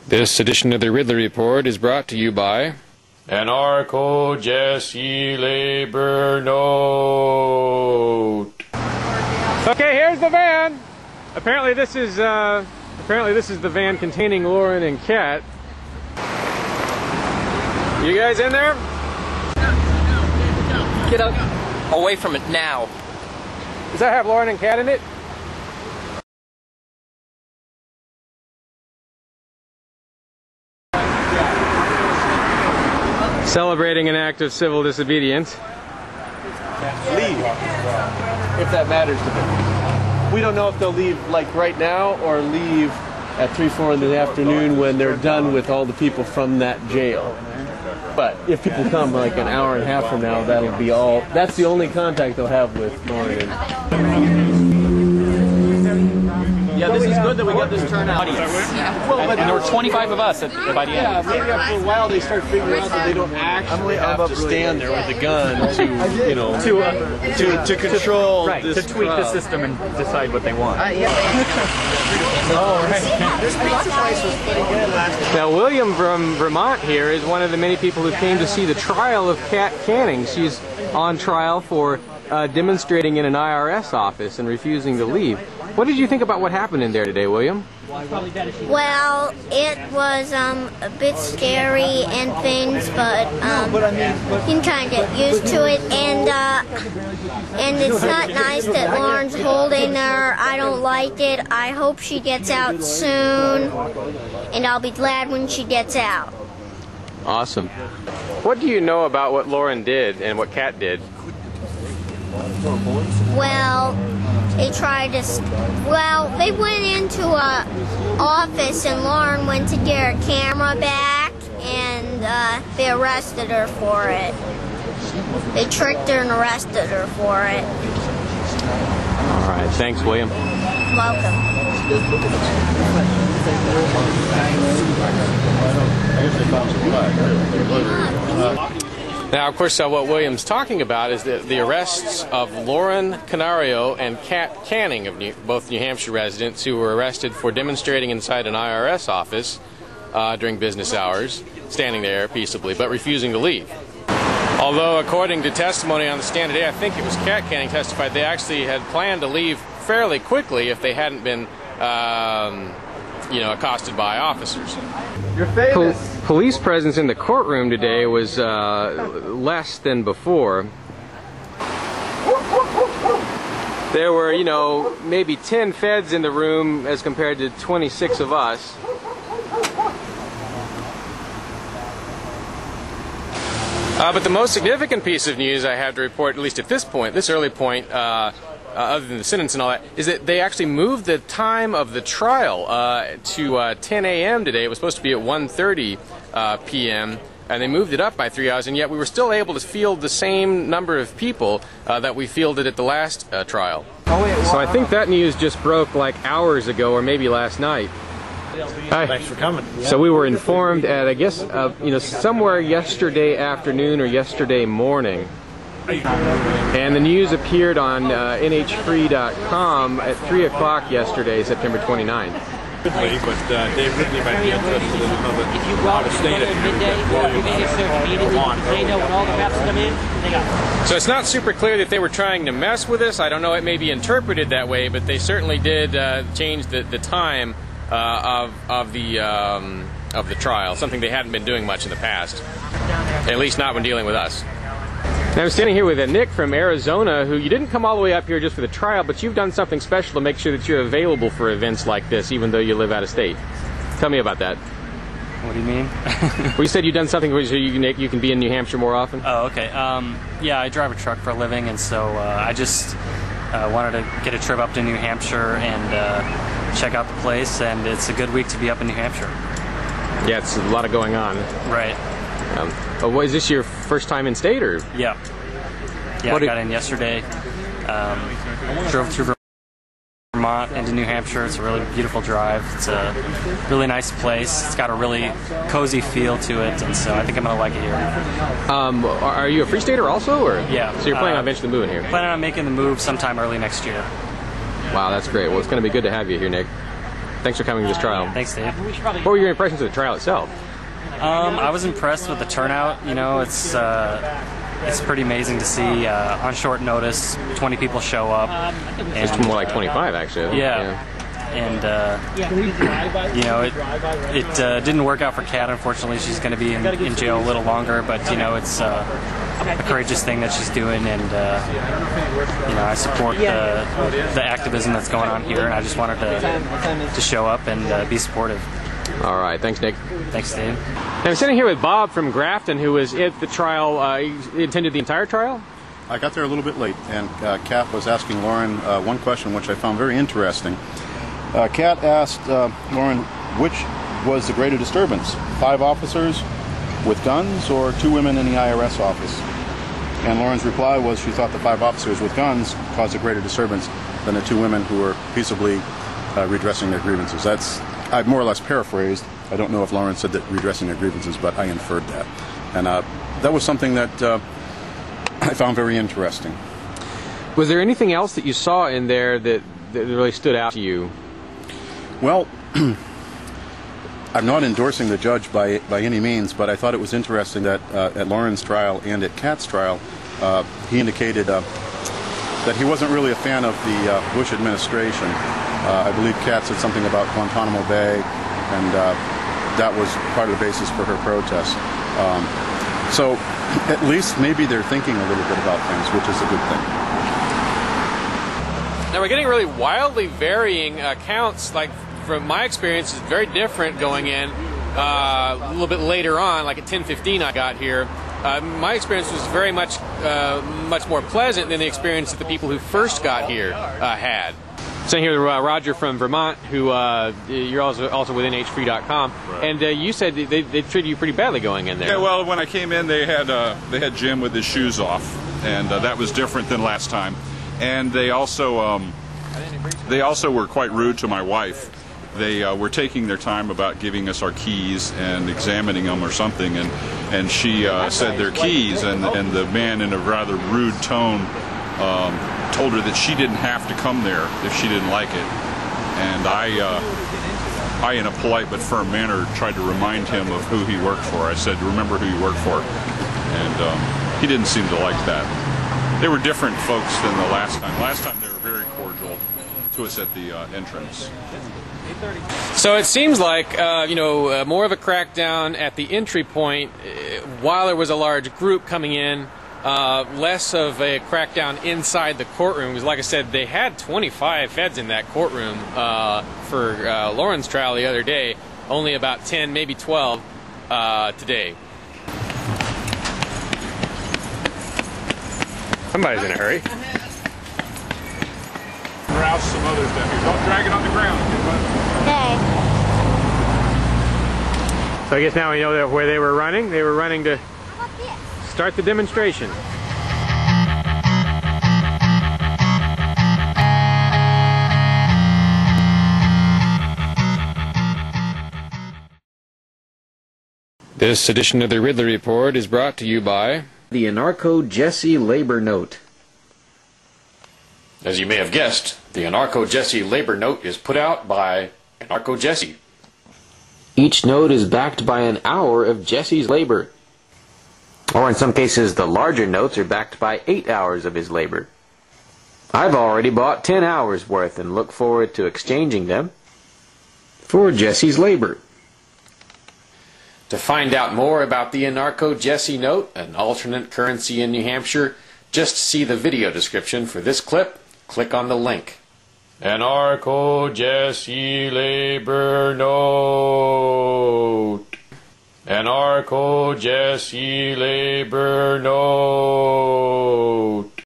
This edition of the Ridley Report is brought to you by Anarcho Jesse Labor Note. Okay, here's the van. Apparently this is the van containing Lauren and Kat. You guys in there? Get out away from it now. Does that have Lauren and Kat in it? Celebrating an act of civil disobedience. Leave, if that matters to them. We don't know if they'll leave like right now or leave at 3, 4 in the afternoon when they're done with all the people from that jail. But if people come like an hour and a half from now, that'll be all. That's the only contact they'll have with Lauren. Yeah, this is good that we got this turnout. Well, and there were 25 of us by the end. Yeah, maybe after a while they start figuring out that they don't actually have to stand there with a gun to, you know, to control this to tweak the system and decide what they want. This pizza place was pretty good last time. Now, William from Vermont here is one of the many people who came to see the trial of Kat Canning. She's on trial for demonstrating in an IRS office and refusing to leave. What did you think about what happened in there today, William? Well, it was a bit scary and things, but you can kind of get used to it. And it's not nice that Lauren's holding her. I don't like it. I hope she gets out soon, and I'll be glad when she gets out. Awesome. What do you know about what Lauren did and what Kat did? Well, they tried to. Well, they went into a office and Lauren went to get her camera back, and they arrested her for it. They tricked her and arrested her for it. All right, thanks, William. Welcome. Now, of course, what William's talking about is the arrests of Lauren Canario and Kat Canning, of both New Hampshire residents who were arrested for demonstrating inside an IRS office during business hours, standing there peaceably, but refusing to leave. Although, according to testimony on the stand today, I think it was Kat Canning testified they actually had planned to leave fairly quickly if they hadn't been, accosted by officers. You're famous. Police presence in the courtroom today was less than before. There were, maybe 10 feds in the room as compared to 26 of us. But the most significant piece of news I have to report, at least at this early point, other than the sentence and all that, is that they actually moved the time of the trial to 10 a.m. today. It was supposed to be at 1:30 p.m., and they moved it up by 3 hours, and yet we were still able to field the same number of people that we fielded at the last trial. So I think that news just broke like hours ago, or maybe last night. Hi. Thanks for coming. So we were informed at, I guess, somewhere yesterday afternoon or yesterday morning. And the news appeared on nhfree.com at 3 o'clock yesterday, September 29th. But Dave Ridley might be interested in how to state it. So it's not super clear that they were trying to mess with us. I don't know, it may be interpreted that way, but they certainly did change the time of the trial, something they hadn't been doing much in the past, at least not when dealing with us. Now I'm standing here with Nick from Arizona, who you didn't come all the way up here just for the trial, but you've done something special to make sure that you're available for events like this, even though you live out of state. Tell me about that. What do you mean? Well, you said you've done something where you can be in New Hampshire more often? Oh, okay. Yeah, I drive a truck for a living, and so I just wanted to get a trip up to New Hampshire and check out the place, and it's a good week to be up in New Hampshire. Yeah, it's a lot of going on. Right. Is this your first time in state, or? Yeah. Yeah, I got in yesterday. Drove through Vermont into New Hampshire. It's a really beautiful drive. It's a really nice place. It's got a really cozy feel to it, and so I think I'm going to like it here. Are you a free stater also, or? Yeah. So you're planning on eventually moving here? Planning on making the move sometime early next year. Wow, that's great. Well, it's going to be good to have you here, Nick. Thanks for coming to this trial. Thanks, Dave. What were your impressions of the trial itself? I was impressed with the turnout. You know, it's pretty amazing to see on short notice 20 people show up. It's more like 25, actually. Yeah. And you know, it didn't work out for Kat. Unfortunately, she's going to be in jail a little longer. But you know, it's a courageous thing that she's doing, and you know, I support the activism that's going on here, and I just wanted to show up and be supportive. All right, thanks, Nick. Thanks, Dave. Now, I'm sitting here with Bob from Grafton, who was at the trial. He attended the entire trial? I got there a little bit late, and Kat was asking Lauren one question, which I found very interesting. Kat asked Lauren, which was the greater disturbance, 5 officers with guns or 2 women in the IRS office? And Lauren's reply was she thought the 5 officers with guns caused a greater disturbance than the 2 women who were peaceably redressing their grievances. I've more or less paraphrased. I don't know if Lauren said that redressing their grievances, but I inferred that. And that was something that I found very interesting. Was there anything else that you saw in there that really stood out to you? Well, I'm not endorsing the judge by any means, but I thought it was interesting that at Lauren's trial and at Kat's trial, he indicated that he wasn't really a fan of the Bush administration. I believe Kat said something about Guantanamo Bay, and that was part of the basis for her protest. So at least maybe they're thinking a little bit about things, which is a good thing. Now, we're getting really wildly varying accounts. Like, from my experience, it's very different going in a little bit later on, like at 10:15 I got here. My experience was very much more pleasant than the experience that the people who first got here had. Sitting here with Roger from Vermont, who you're also with NHFree.com, right. And you said they treated you pretty badly going in there. Yeah, well, when I came in, they had Jim with his shoes off, and that was different than last time. And they also were quite rude to my wife. They were taking their time about giving us our keys and examining them or something, and she said their keys, and the man in a rather rude tone told her that she didn't have to come there if she didn't like it. And I, in a polite but firm manner, tried to remind him of who he worked for. I said, remember who you work for. And he didn't seem to like that. They were different folks than the last time. Last time they were very cordial to us at the entrance. So it seems like, more of a crackdown at the entry point while there was a large group coming in. Less of a crackdown inside the courtroom, because like I said, they had 25 feds in that courtroom for Lauren's trial the other day, only about 10, maybe 12 today. Somebody's in a hurry. Rouse some others down here. Don't drag it on the ground. Okay. So I guess now we know where they were running. They were running to start the demonstration. This edition of the Ridley Report is brought to you by the Anarcho-Jesse Labor Note. As you may have guessed, the Anarcho-Jesse Labor Note is put out by Anarcho-Jesse. Each note is backed by an hour of Jesse's labor. Or in some cases, the larger notes are backed by 8 hours of his labor. I've already bought 10 hours worth and look forward to exchanging them for Jesse's labor. To find out more about the Anarcho-Jesse Note, an alternate currency in New Hampshire, just see the video description for this clip. Click on the link. Anarcho-Jesse Labor Note. Anarcho-Jesse Labor Note.